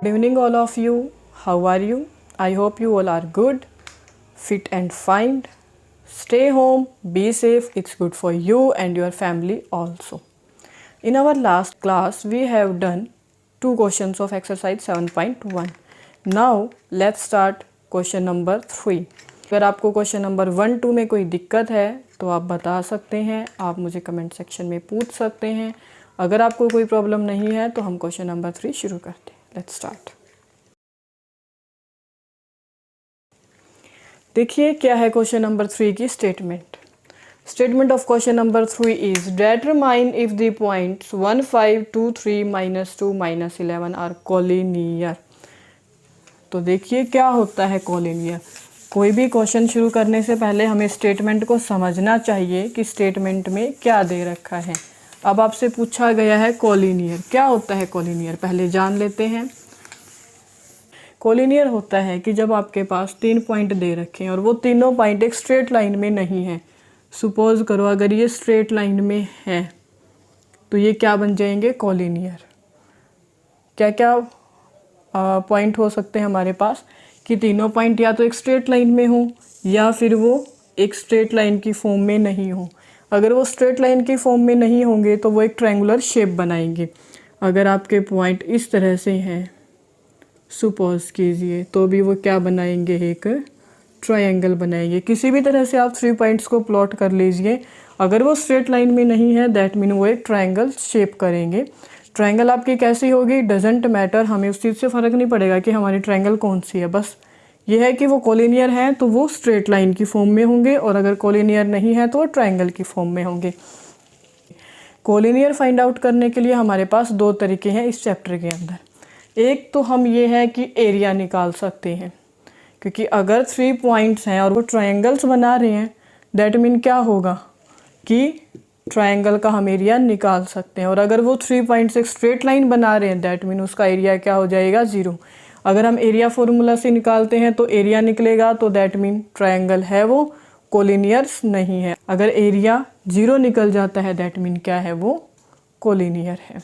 Good evening all of you. How are you? I hope you all are good, fit and fine. Stay home, be safe. It's good for you and your family also. In our last class we have done two questions of exercise 7.1. Now let's start question number 3. अगर आपको question number 1, 2 में कोई दिक्कत है तो आप बता सकते हैं, आप मुझे कमेंट सेक्शन में पूछ सकते हैं। अगर आपको कोई प्रॉब्लम नहीं है तो हम क्वेश्चन नंबर 3 शुरू करते हैं। Let's start. देखिए क्या है क्वेश्चन नंबर 3 की statement. Statement of question number 3 is determine if the points 1, 5, 2, 3, -2, -11 are collinear. तो देखिए क्या होता है कोलिनियर। कोई भी क्वेश्चन शुरू करने से पहले हमें स्टेटमेंट को समझना चाहिए कि स्टेटमेंट में क्या दे रखा है। अब आपसे पूछा गया है कोलिनियर, क्या होता है कोलिनियर पहले जान लेते हैं। कोलिनियर होता है कि जब आपके पास 3 पॉइंट दे रखे हैं और वो तीनों पॉइंट एक स्ट्रेट लाइन में नहीं है। सपोज करो अगर ये स्ट्रेट लाइन में है तो ये क्या बन जाएंगे, कोलिनियर। क्या क्या पॉइंट हो सकते हैं हमारे पास कि तीनों पॉइंट या तो एक स्ट्रेट लाइन में हो या फिर वो एक स्ट्रेट लाइन की फॉर्म में नहीं हो। अगर वो स्ट्रेट लाइन की फॉर्म में नहीं होंगे तो वो एक ट्रायंगुलर शेप बनाएंगे। अगर आपके पॉइंट इस तरह से हैं सपोज कीजिए तो भी वो क्या बनाएंगे, एक ट्रायंगल बनाएंगे। किसी भी तरह से आप 3 पॉइंट्स को प्लॉट कर लीजिए, अगर वो स्ट्रेट लाइन में नहीं है दैट मीन वो एक ट्रायंगल शेप करेंगे। ट्रायंगल आपकी कैसी होगी डजेंट मैटर, हमें उस चीज़ से फ़र्क नहीं पड़ेगा कि हमारी ट्रायंगल कौन सी है। बस ये है कि वो कोलिनियर हैं तो वो स्ट्रेट लाइन की फॉर्म में होंगे और अगर कोलिनियर नहीं है तो वो ट्रायंगल की फॉर्म में होंगे। कोलिनियर फाइंड आउट करने के लिए हमारे पास 2 तरीके हैं इस चैप्टर के अंदर। एक तो हम ये है कि एरिया निकाल सकते हैं, क्योंकि अगर 3 पॉइंट्स हैं और वो ट्रायंगल्स बना रहे हैं दैट मीन क्या होगा कि ट्रायंगल का हम एरिया निकाल सकते हैं। और अगर वो 3 पॉइंट्स एक स्ट्रेट लाइन बना रहे हैं दैट मीन उसका एरिया क्या हो जाएगा, 0। अगर हम एरिया फॉर्मूला से निकालते हैं तो एरिया निकलेगा तो दैट मीन ट्रायंगल है वो, कोलिनियर्स नहीं है। अगर एरिया 0 निकल जाता है दैट मीन क्या है, वो कोलिनियर है।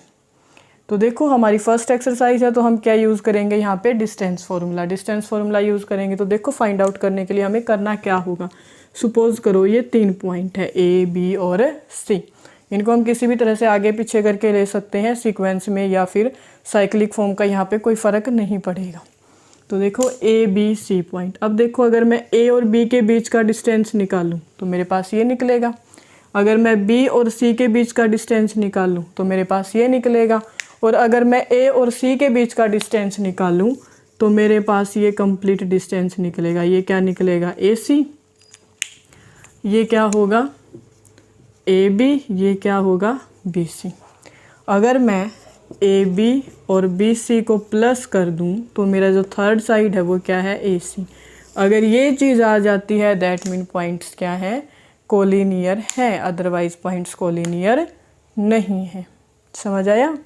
तो देखो हमारी फर्स्ट एक्सरसाइज है तो हम क्या यूज़ करेंगे यहाँ पे, distance formula. Distance formula use करेंगे तो देखो फाइंड आउट करने के लिए हमें करना क्या होगा। सपोज करो ये 3 पॉइंट है A, B और C। इनको हम किसी भी तरह से आगे पीछे करके ले सकते हैं सीक्वेंस में या फिर साइक्लिक फॉर्म का यहाँ पे कोई फ़र्क नहीं पड़ेगा। तो देखो A, B, C पॉइंट। अब देखो अगर मैं A और B के बीच का डिस्टेंस निकालूँ तो मेरे पास ये निकलेगा। अगर मैं B और C के बीच का डिस्टेंस निकालूँ तो मेरे पास ये निकलेगा। और अगर मैं A और C के बीच का डिस्टेंस निकालूँ तो मेरे पास ये कंप्लीट डिस्टेंस निकलेगा। ये क्या निकलेगा, AC। ये क्या होगा AB, ये क्या होगा BC। अगर मैं AB और BC को प्लस कर दूं तो मेरा जो थर्ड साइड है वो क्या है, AC। अगर ये चीज़ आ जाती है दैट मीन पॉइंट्स क्या है, कोलिनियर है, अदरवाइज पॉइंट्स कोलिनियर नहीं है। समझ आया।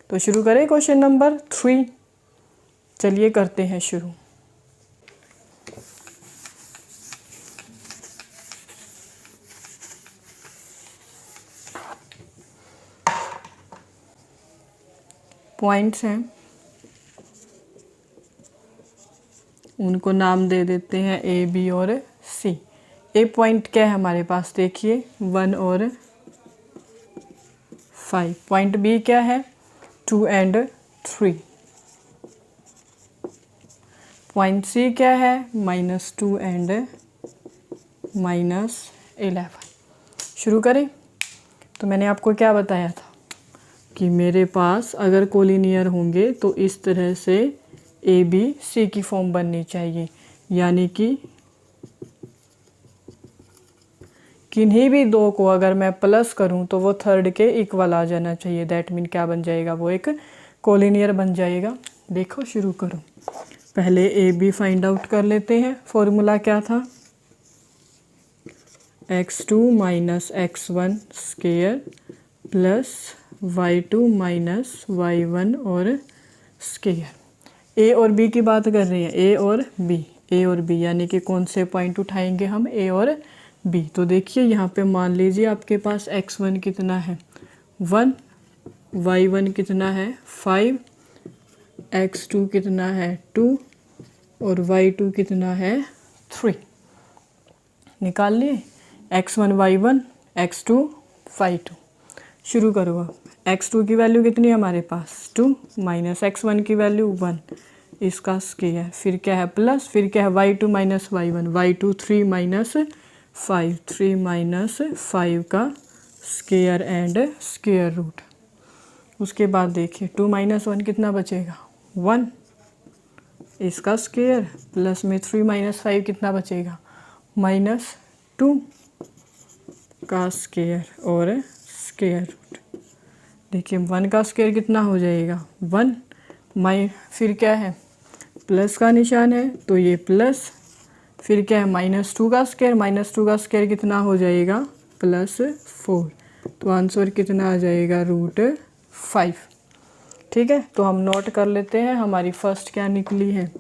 तो शुरू करें क्वेश्चन नंबर 3। चलिए करते हैं शुरू। पॉइंट्स हैं उनको नाम दे देते हैं A, B और C। A पॉइंट क्या है हमारे पास, देखिए 1 और 5। पॉइंट B क्या है, 2 और 3। पॉइंट C क्या है, -2 और -11। शुरू करें। तो मैंने आपको क्या बताया था कि मेरे पास अगर कोलिनियर होंगे तो इस तरह से A, B, C की फॉर्म बननी चाहिए, यानी कि किन्हीं भी 2 को अगर मैं प्लस करूं तो वो थर्ड के इक्वल आ जाना चाहिए। दैट मीन क्या बन जाएगा, वो एक कोलिनियर बन जाएगा। देखो शुरू करो। पहले A, B फाइंड आउट कर लेते हैं। फॉर्मूला क्या था, x2 - x1 square plus y2 - y1 और स्क्वायर। A और B की बात कर रहे हैं, A और B, यानी कि कौन से पॉइंट उठाएंगे हम, A और B। तो देखिए यहाँ पे मान लीजिए आपके पास x1 कितना है 1, y1 कितना है 5 x2 कितना है 2 और y2 कितना है 3। निकाल लिए x1 y1 x2 y2। शुरू करो अब। x2 की वैल्यू कितनी है हमारे पास 2 माइनस x1 की वैल्यू 1 इसका स्क्वायर, फिर क्या है प्लस, फिर क्या है y2 minus y1 y2 3 minus 5 3 minus 5 का स्क्वायर एंड स्क्वायर रूट। उसके बाद देखिए 2 माइनस 1 कितना बचेगा 1 इसका स्क्वायर, प्लस में 3 माइनस 5 कितना बचेगा -2 का स्क्वायर और स्क्वायर रूट। देखिए 1 का स्क्वायर कितना हो जाएगा 1 फिर क्या है प्लस का निशान है तो ये प्लस, फिर क्या है -2 का स्क्वायर, -2 का स्क्वायर कितना हो जाएगा +4। तो आंसर कितना आ जाएगा √5। ठीक है, तो हम नोट कर लेते हैं हमारी फर्स्ट क्या निकली है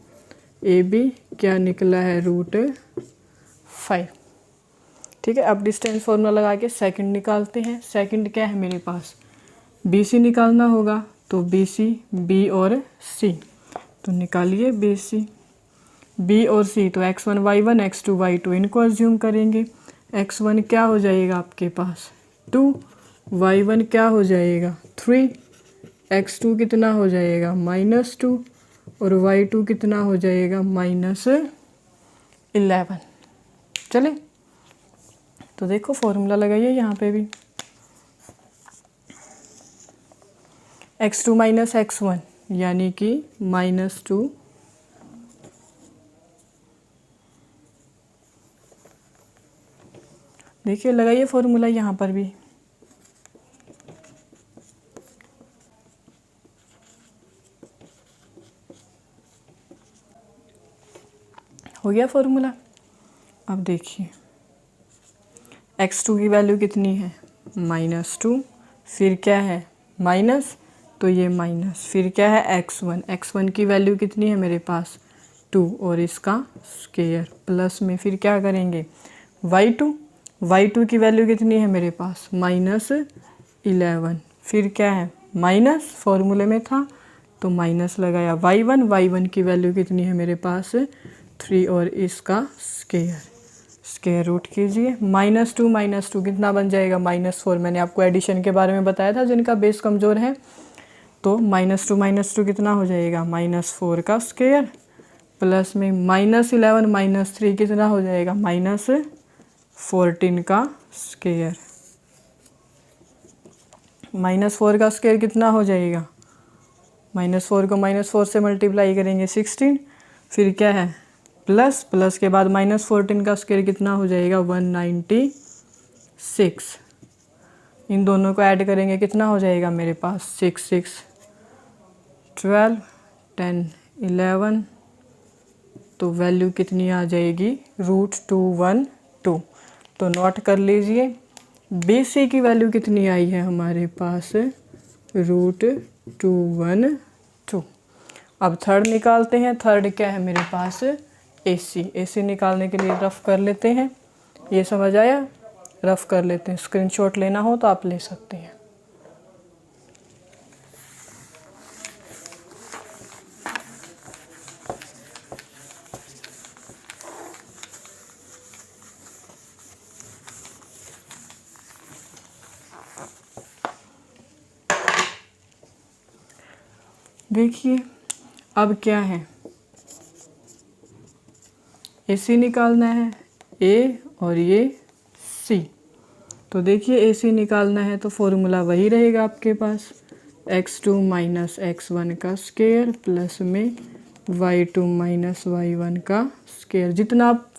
AB, क्या निकला है √5। ठीक है, अब डिस्टेंस फार्मूला लगा के सेकंड निकालते हैं। सेकंड क्या है मेरे पास BC निकालना होगा, तो BC B और C, तो निकालिए BC B और C। तो x1 y1 x2 y2 इनको अज्यूम करेंगे। x1 क्या हो जाएगा आपके पास 2, y1 क्या हो जाएगा 3, x2 कितना हो जाएगा -2 और y2 कितना हो जाएगा -11। चले, तो देखो फॉर्मूला लगाइए यहाँ पे भी x2 माइनस x1 यानी कि -2 देखिए लगाइए फॉर्मूला यहाँ पर भी। हो गया फॉर्मूला। अब देखिए x2 की वैल्यू कितनी है -2, फिर क्या है माइनस, तो ये माइनस, फिर क्या है x1 की वैल्यू कितनी है मेरे पास 2 और इसका स्क्वायर, प्लस में फिर क्या करेंगे y2 की वैल्यू कितनी है मेरे पास -11, फिर क्या है माइनस, फॉर्मूले में था तो माइनस लगाया, y1 की वैल्यू कितनी है मेरे पास 3 और इसका स्क्वायर रूट कीजिए। -2 कितना बन जाएगा -4। मैंने आपको एडिशन के बारे में बताया था जिनका बेस कमज़ोर है, तो -2 कितना हो जाएगा -4 का स्क्वायर, प्लस में -11 -3 कितना हो जाएगा -14 का स्क्वायर। -4 का स्क्वायर कितना हो जाएगा, -4 को -4 से मल्टीप्लाई करेंगे 16, फिर क्या है प्लस के बाद -14 का स्क्वायर कितना हो जाएगा 196। इन दोनों को ऐड करेंगे कितना हो जाएगा मेरे पास 6 6 12 10 11, तो वैल्यू कितनी आ जाएगी √212। तो नोट कर लीजिए BC की वैल्यू कितनी आई है हमारे पास √212। अब थर्ड निकालते हैं। थर्ड क्या है मेरे पास AC निकालने के लिए रफ कर लेते हैं। ये समझ आया, रफ कर लेते हैं। स्क्रीनशॉट लेना हो तो आप ले सकते हैं। देखिए अब क्या है AC निकालना है A और ये C। तो देखिए AC निकालना है तो फॉर्मूला वही रहेगा आपके पास x2 माइनस x1 का स्क्वायर प्लस में y2 माइनस y1 का स्क्वायर। जितना आप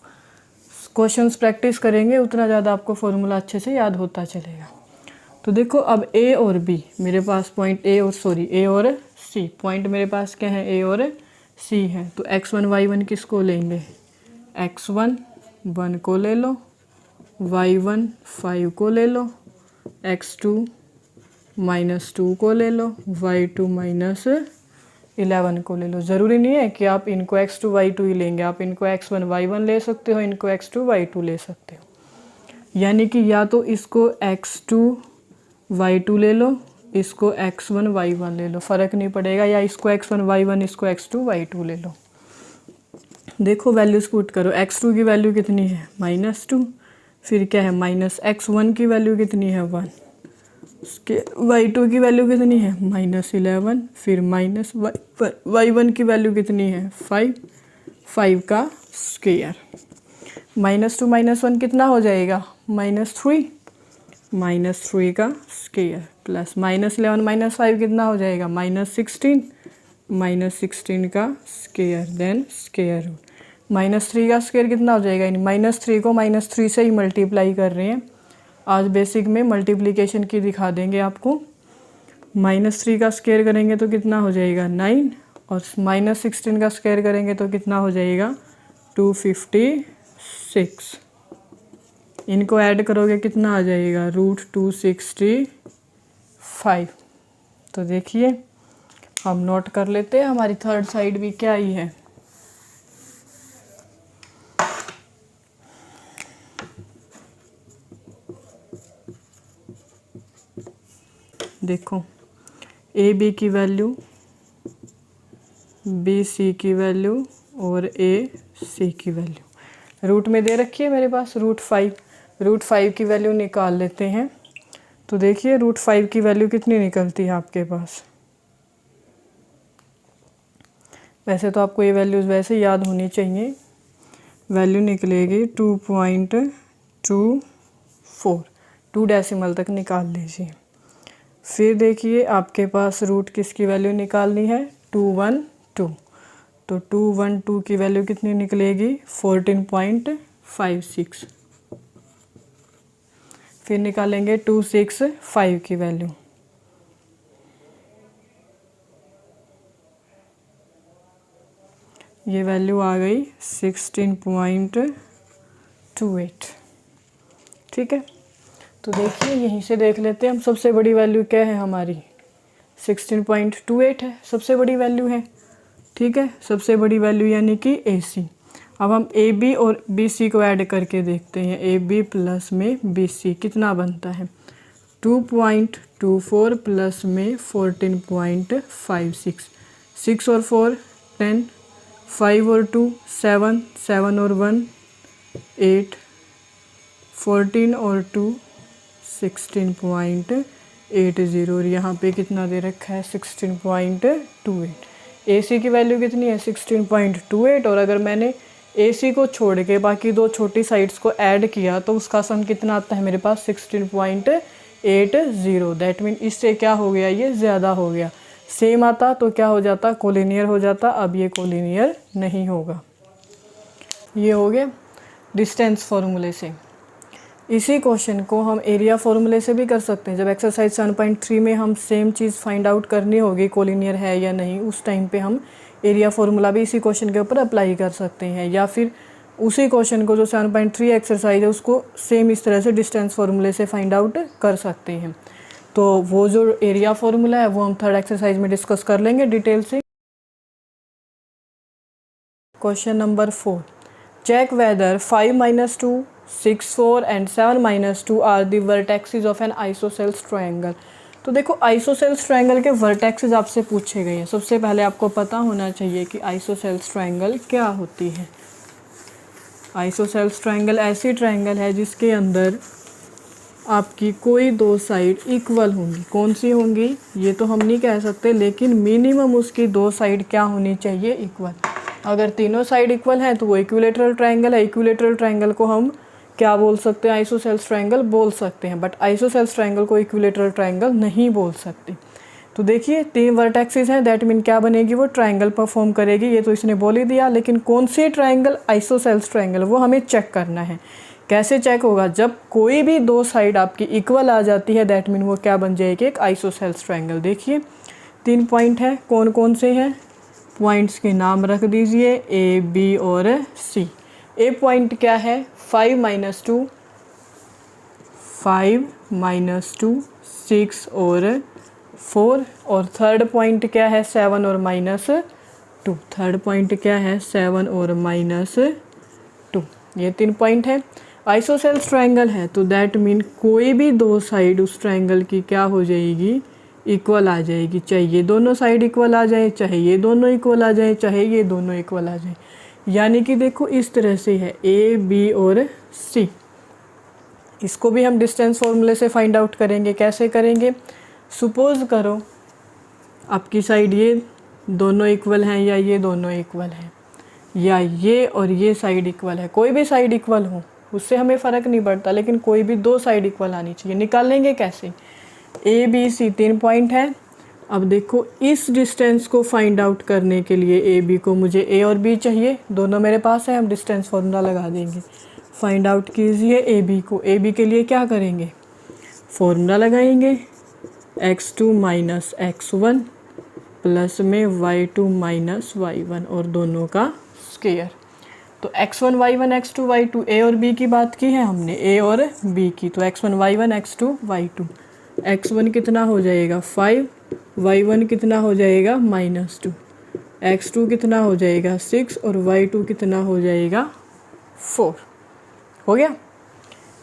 क्वेश्चंस प्रैक्टिस करेंगे उतना ज़्यादा आपको फॉर्मूला अच्छे से याद होता चलेगा। तो देखो अब A और B मेरे पास पॉइंट A और C पॉइंट मेरे पास क्या है A और C है। तो x1 y1 किसको लेंगे, x1 1 को ले लो, y1 5 को ले लो, x2 -2 को ले लो, y2 -11 को ले लो। ज़रूरी नहीं है कि आप इनको x2 y2 ही लेंगे, आप इनको x1 y1 ले सकते हो, इनको x2 y2 ले सकते हो। यानी कि या तो इसको x2 y2 ले लो इसको x1 y1 ले लो, फ़र्क नहीं पड़ेगा, या इसको x1 y1 इसको x2 y2 ले लो। देखो वैल्यूज पुट करो, x2 की वैल्यू कितनी है -2, फिर क्या है -x1 की वैल्यू कितनी है 1, उसके y2 की वैल्यू कितनी है -11, फिर y1 की वैल्यू कितनी है 5 का स्क्वायर, -2 -1 कितना हो जाएगा -3, -3 का स्क्वायर प्लस -11 -5 कितना हो जाएगा -16, -16 का स्क्वायर देन स्क्वायर रूट, -3 का स्क्वायर कितना हो जाएगा, यानी -3 को -3 से ही मल्टीप्लाई कर रहे हैं। आज बेसिक में मल्टीप्लिकेशन की दिखा देंगे आपको। -3 का स्क्वायर करेंगे तो कितना हो जाएगा 9, और -16 का स्क्वायर करेंगे तो कितना हो जाएगा 256। इनको ऐड करोगे कितना आ जाएगा √265। तो देखिए हम नोट कर लेते हैं, हमारी थर्ड साइड भी क्या आई है। देखो ए बी की वैल्यू, बी सी की वैल्यू और ए सी की वैल्यू रूट में दे रखी है मेरे पास √5 की वैल्यू निकाल लेते हैं। तो देखिए √5 की वैल्यू कितनी निकलती है आपके पास। वैसे तो आपको ये वैल्यूज़ वैसे याद होनी चाहिए। वैल्यू निकलेगी 2.24, 2 डेसिमल तक निकाल लीजिए। फिर देखिए आपके पास रूट किसकी वैल्यू निकालनी है 212, तो 212 की वैल्यू कितनी निकलेगी 14.56। फिर निकालेंगे 265 की वैल्यू, ये वैल्यू आ गई 16.28। ठीक है, तो देखिए यहीं से देख लेते हैं हम सबसे बड़ी वैल्यू क्या है हमारी 16.28 है, सबसे बड़ी वैल्यू है। ठीक है, सबसे बड़ी वैल्यू यानी कि ए सी। अब हम ए बी और बी सी को ऐड करके देखते हैं। ए बी प्लस में बी सी कितना बनता है 2.24 प्लस में 14.56, 6 और 4 10, 5 और 2 7, 7 और 1 8, 14 और 2 16.80, और यहाँ पे कितना दे रखा है 16.28। ए सी की वैल्यू कितनी है 16.28, और अगर मैंने ए सी को छोड़ के बाकी दो छोटी साइड्स को ऐड किया तो उसका सम कितना आता है मेरे पास 16.80। दैट मीन इससे क्या हो गया, ये ज़्यादा हो गया। सेम आता तो क्या हो जाता, कोलिनियर हो जाता। अब ये कोलिनियर नहीं होगा। ये हो गया डिस्टेंस फॉर्मूले से। इसी क्वेश्चन को हम एरिया फॉर्मूले से भी कर सकते हैं। जब एक्सरसाइज 7.3 में हम सेम चीज़ फाइंड आउट करनी होगी कोलिनियर है या नहीं, उस टाइम पे हम एरिया फॉर्मूला भी इसी क्वेश्चन के ऊपर अप्लाई कर सकते हैं, या फिर उसी क्वेश्चन को जो 7.3 एक्सरसाइज है उसको सेम इस तरह से डिस्टेंस फॉर्मूले से फाइंड आउट कर सकते हैं। तो वो जो एरिया फॉर्मूला है वो हम थर्ड एक्सरसाइज में डिस्कस कर लेंगे डिटेल से। Question number 4, check whether 5 - 2 6 4 and 7 - 2 are the vertexes of an isosceles triangle. तो देखो आइसोसेल्स ट्रायंगल के वर्टेक्सेस आपसे पूछे गए हैं। सबसे पहले आपको पता होना चाहिए कि आइसोसेल्स ट्रायंगल क्या होती है। आइसोसेल्स ट्रायंगल ऐसी ट्रायंगल है जिसके अंदर आपकी कोई दो साइड इक्वल होंगी। कौन सी होंगी ये तो हम नहीं कह सकते, लेकिन मिनिमम उसकी दो साइड क्या होनी चाहिए, इक्वल। अगर तीनों साइड इक्वल हैं तो वो इक्विलेटरल ट्रायंगल है। इक्विलेटरल ट्रायंगल को हम क्या बोल सकते हैं, आइसोसेल्स ट्रायंगल बोल सकते हैं, बट आइसोसेल्स ट्रायंगल को इक्विलेटरल ट्रायंगल नहीं बोल सकते। तो देखिए 3 वर्टेक्सेस हैं, दैट मीन क्या बनेगी, वो ट्रायंगल परफॉर्म करेगी। ये तो इसने बोल ही दिया, लेकिन कौन सी ट्रायंगल, आइसोसेल्स ट्रायंगल, वो हमें चेक करना है। कैसे चेक होगा, जब कोई भी दो साइड आपकी इक्वल आ जाती है दैट मीन वो क्या बन जाएगी, एक आइसोसेल्स ट्रायंगल। देखिए 3 पॉइंट है, कौन कौन से हैं, पॉइंट्स के नाम रख दीजिए ए बी और सी। ए पॉइंट क्या है 5 - 2 6 और 4, और थर्ड पॉइंट क्या है 7 और -2। थर्ड पॉइंट क्या है 7 और -2। ये 3 पॉइंट है। आइसोसेल्स ट्रायंगल है तो दैट मीन कोई भी दो साइड उस ट्रायंगल की क्या हो जाएगी, इक्वल आ जाएगी, चाहे ये दोनों साइड इक्वल आ जाए, चाहे ये दोनों इक्वल आ जाए, चाहे ये दोनों इक्वल आ जाए। यानी कि देखो इस तरह से है ए बी और सी। इसको भी हम डिस्टेंस फॉर्मूले से फाइंड आउट करेंगे। कैसे करेंगे? सपोज करो आपकी साइड ये दोनों इक्वल हैं या ये दोनों इक्वल हैं या ये और ये साइड इक्वल है, कोई भी साइड इक्वल हो उससे हमें फ़र्क नहीं पड़ता, लेकिन कोई भी दो साइड इक्वल आनी चाहिए। निकालेंगे कैसे? ए बी सी 3 पॉइंट है। अब देखो इस डिस्टेंस को फाइंड आउट करने के लिए ए बी को मुझे ए और बी चाहिए, दोनों मेरे पास है, हम डिस्टेंस फार्मूला लगा देंगे। फाइंड आउट कीजिए ए बी को। ए बी के लिए क्या करेंगे? फॉर्मूला लगाएंगे x2 माइनस x1 प्लस में y2 माइनस y1 और दोनों का स्क्वायर। तो x1 y1 x2 y2 ए और बी की बात की है हमने, ए और बी की, तो x1 y1 x2 y2। x1 कितना हो जाएगा 5, y1 कितना हो जाएगा -2, x2 कितना हो जाएगा 6 और y2 कितना हो जाएगा 4। हो गया।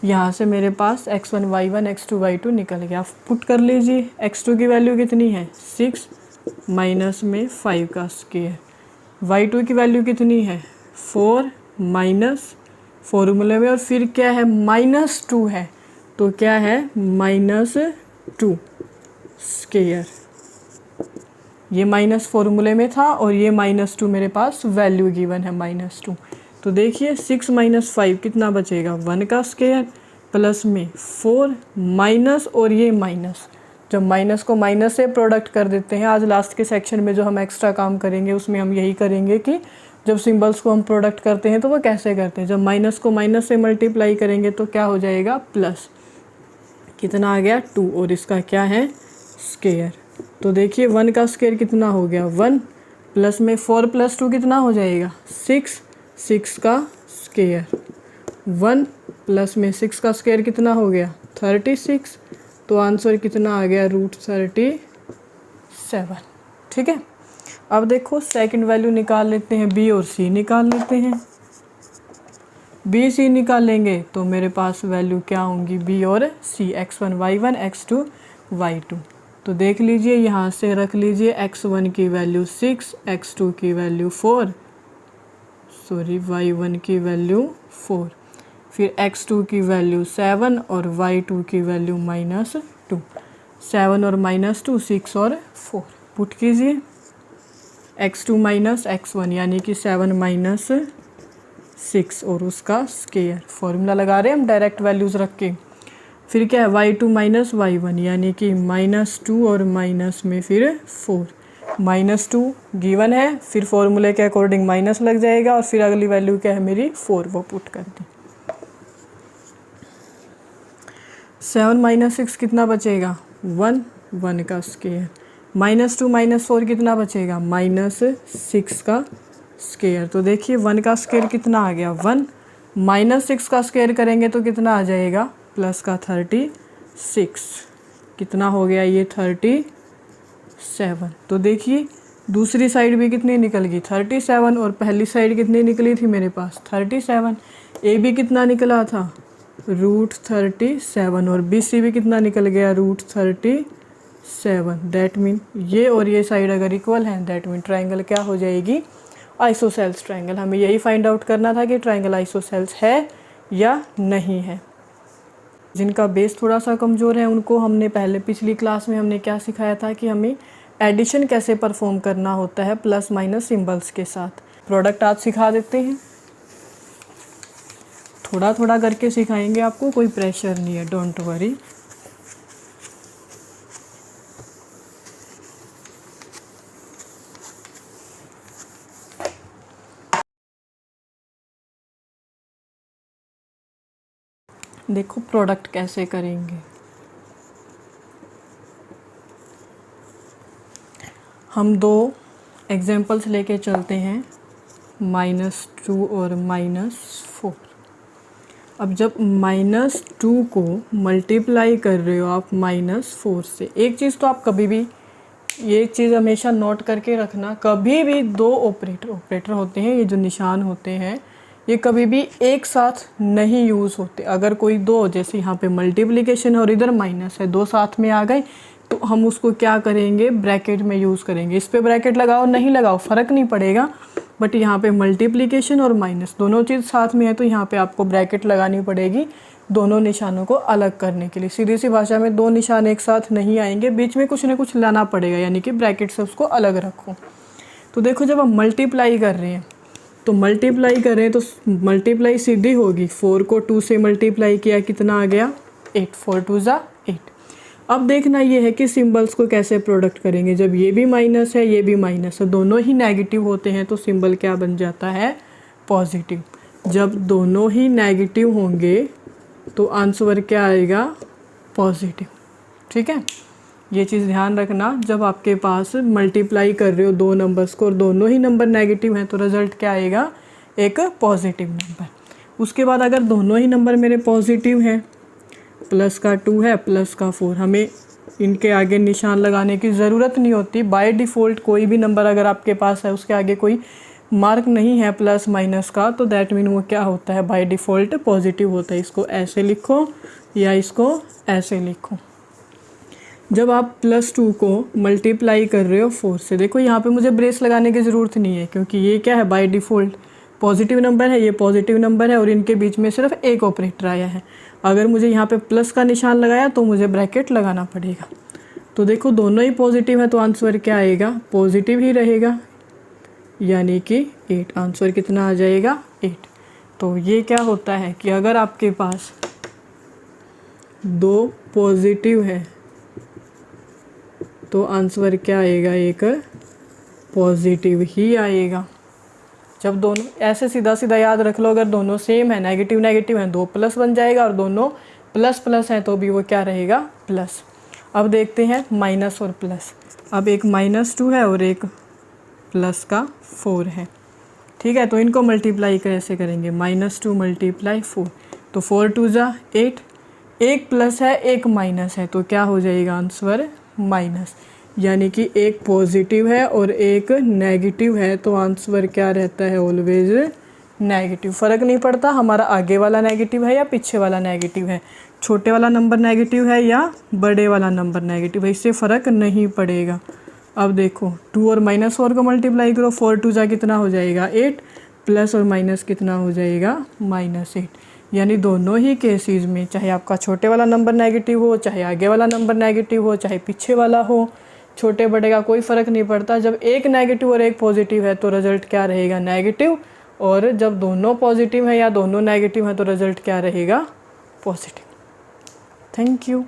यहाँ से मेरे पास x1 y1 x2 y2 निकल गया। पुट कर लीजिए। x2 की वैल्यू कितनी है 6 माइनस में 5 का स्क्वायर, y2 की वैल्यू कितनी है 4 माइनस फॉर्मूले में और फिर क्या है -2 है, तो क्या है -2 स्क्वायर। ये माइनस फॉर्मूले में था और ये -2 मेरे पास वैल्यू गिवन है -2। तो देखिए 6 माइनस 5 कितना बचेगा 1 का स्क्वायर प्लस में 4 माइनस और ये माइनस, जब माइनस को माइनस से प्रोडक्ट कर देते हैं। आज लास्ट के सेक्शन में जो हम एक्स्ट्रा काम करेंगे उसमें हम यही करेंगे कि जब सिंबल्स को हम प्रोडक्ट करते हैं तो वो कैसे करते हैं। जब माइनस को माइनस से मल्टीप्लाई करेंगे तो क्या हो जाएगा प्लस, कितना आ गया 2 और इसका क्या है स्क्वायर। तो देखिए 1 का स्क्वायर कितना हो गया 1 प्लस में 4 प्लस 2 कितना हो जाएगा 6, 6 का स्क्वायर। 1 प्लस में 6 का स्क्वायर कितना हो गया 36। तो आंसर कितना आ गया √37। ठीक है। अब देखो सेकंड वैल्यू निकाल लेते हैं, बी और सी निकाल लेते हैं। बी सी निकालेंगे तो मेरे पास वैल्यू क्या होंगी बी और सी, x1 y1 x2 y2। तो देख लीजिए यहाँ से रख लीजिए x1 की वैल्यू 6, x2 की वैल्यू 4, y1 की वैल्यू 4, फिर x2 की वैल्यू 7 और y2 की वैल्यू -2। 7 और -2 6 और 4। पुट कीजिए x2 माइनस x1 यानी कि 7 माइनस 6 और उसका स्क्वायर। फॉर्मूला लगा रहे हैं हम डायरेक्ट वैल्यूज़ रख के। फिर क्या है y2 माइनस y1 यानी कि -2 और माइनस में फिर 4, -2 गिवन है, फिर फॉर्मूले के अकॉर्डिंग माइनस लग जाएगा और फिर अगली वैल्यू क्या है मेरी 4, वो पुट कर दी। 7 माइनस 6 कितना बचेगा 1, 1 का स्क्वायर, -2 माइनस 4 कितना बचेगा -6 का स्क्वायर। तो देखिए 1 का स्क्वायर कितना आ गया 1, -6 का स्क्वायर करेंगे तो कितना आ जाएगा प्लस का 36, कितना हो गया ये 37। तो देखिए दूसरी साइड भी कितनी निकल गई 37 और पहली साइड कितनी निकली थी मेरे पास 37। ए बी कितना निकला था √37 और बी सी भी कितना निकल गया √37। दैट मीन ये और ये साइड अगर इक्वल हैं दैट मीन ट्राइंगल क्या हो जाएगी आइसोसेल्स ट्राइंगल। हमें यही फाइंड आउट करना था कि ट्राइंगल आइसोसेल्स है या नहीं है। जिनका बेस थोड़ा सा कमज़ोर है उनको हमने पहले पिछली क्लास में हमने क्या सिखाया था कि हमें एडिशन कैसे परफॉर्म करना होता है प्लस माइनस सिंबल्स के साथ। प्रोडक्ट आज सिखा देते हैं, थोड़ा थोड़ा करके सिखाएंगे आपको, कोई प्रेशर नहीं है, डोंट वरी। देखो प्रोडक्ट कैसे करेंगे। हम दो एग्जांपल्स लेके चलते हैं -2 और -4। अब जब -2 को मल्टीप्लाई कर रहे हो आप -4 से, एक चीज़ तो आप कभी भी ये चीज़ हमेशा नोट करके रखना, कभी भी दो ऑपरेटर होते हैं, ये जो निशान होते हैं ये कभी भी एक साथ नहीं यूज़ होते। अगर कोई दो, जैसे यहाँ पे मल्टीप्लिकेशन और इधर माइनस है, दो साथ में आ गए तो तो हम उसको क्या करेंगे, ब्रैकेट में यूज़ करेंगे। इस पे ब्रैकेट लगाओ नहीं लगाओ फ़र्क नहीं पड़ेगा, बट यहाँ पे मल्टीप्लिकेशन और माइनस दोनों चीज़ साथ में है तो यहाँ पे आपको ब्रैकेट लगानी पड़ेगी दोनों निशानों को अलग करने के लिए। सीधी सी भाषा में दो निशान एक साथ नहीं आएंगे, बीच में कुछ ना कुछ लाना पड़ेगा, यानी कि ब्रैकेट से उसको अलग रखो। तो देखो जब हम मल्टीप्लाई कर रहे हैं तो मल्टीप्लाई करें तो मल्टीप्लाई सीधी होगी, 4 को 2 से मल्टीप्लाई किया कितना आ गया 8, 4 2 ज़ा 8। अब देखना ये है कि सिंबल्स को कैसे प्रोडक्ट करेंगे। जब ये भी माइनस है ये भी माइनस है, दोनों ही नेगेटिव होते हैं तो सिंबल क्या बन जाता है, पॉजिटिव। जब दोनों ही नेगेटिव होंगे तो आंसर क्या आएगा, पॉजिटिव। ठीक है, ये चीज़ ध्यान रखना। जब आपके पास मल्टीप्लाई कर रहे हो दो नंबर्स को और दोनों ही नंबर नेगेटिव हैं तो रिज़ल्ट क्या आएगा, एक पॉजिटिव नंबर। उसके बाद अगर दोनों ही नंबर मेरे पॉजिटिव हैं, प्लस का 2 है प्लस का 4, हमें इनके आगे निशान लगाने की ज़रूरत नहीं होती। बाय डिफ़ॉल्ट कोई भी नंबर अगर आपके पास है उसके आगे कोई मार्क नहीं है प्लस माइनस का, तो दैट मीन वो क्या होता है, बाय डिफ़ॉल्ट पॉजिटिव होता है। इसको ऐसे लिखो या इसको ऐसे लिखो। जब आप +2 को मल्टीप्लाई कर रहे हो 4 से, देखो यहाँ पे मुझे ब्रेस लगाने की ज़रूरत नहीं है क्योंकि ये क्या है, बाय डिफ़ॉल्ट पॉजिटिव नंबर है, ये पॉजिटिव नंबर है और इनके बीच में सिर्फ एक ऑपरेटर आया है। अगर मुझे यहाँ पे प्लस का निशान लगाया तो मुझे ब्रैकेट लगाना पड़ेगा। तो देखो दोनों ही पॉजिटिव है तो आंसर क्या आएगा, पॉजिटिव ही रहेगा, यानी कि 8। आंसर कितना आ जाएगा, 8। तो ये क्या होता है कि अगर आपके पास दो पॉजिटिव है तो आंसर क्या आएगा, एक पॉजिटिव ही आएगा। जब दोनों ऐसे सीधा सीधा याद रख लो, अगर दोनों सेम है, नेगेटिव नेगेटिव हैं, 2 प्लस बन जाएगा, और दोनों प्लस प्लस हैं तो भी वो क्या रहेगा, प्लस। अब देखते हैं माइनस और प्लस। अब एक -2 है और एक प्लस का 4 है। ठीक है, तो इनको मल्टीप्लाई कैसे करेंगे, -2 × 4, तो 4 2 ज़ा 8। एक प्लस है एक माइनस है तो क्या हो जाएगा आंसर, माइनस। यानी कि एक पॉजिटिव है और एक नेगेटिव है तो आंसर क्या रहता है, ऑलवेज नेगेटिव। फ़र्क नहीं पड़ता हमारा आगे वाला नेगेटिव है या पीछे वाला नेगेटिव है, छोटे वाला नंबर नेगेटिव है या बड़े वाला नंबर नेगेटिव है, इससे फ़र्क नहीं पड़ेगा। अब देखो 2 और -4 को मल्टीप्लाई करो, 4 2 ज़ा कितना हो जाएगा 8, प्लस और माइनस कितना हो जाएगा -8। यानी दोनों ही केसेस में, चाहे आपका छोटे वाला नंबर नेगेटिव हो, चाहे आगे वाला नंबर नेगेटिव हो, चाहे पीछे वाला हो, छोटे बड़े का कोई फ़र्क नहीं पड़ता। जब एक नेगेटिव और एक पॉजिटिव है तो रिज़ल्ट क्या रहेगा, नेगेटिव। और जब दोनों पॉजिटिव है या दोनों नेगेटिव है तो रिज़ल्ट क्या रहेगा, पॉजिटिव। Thank you.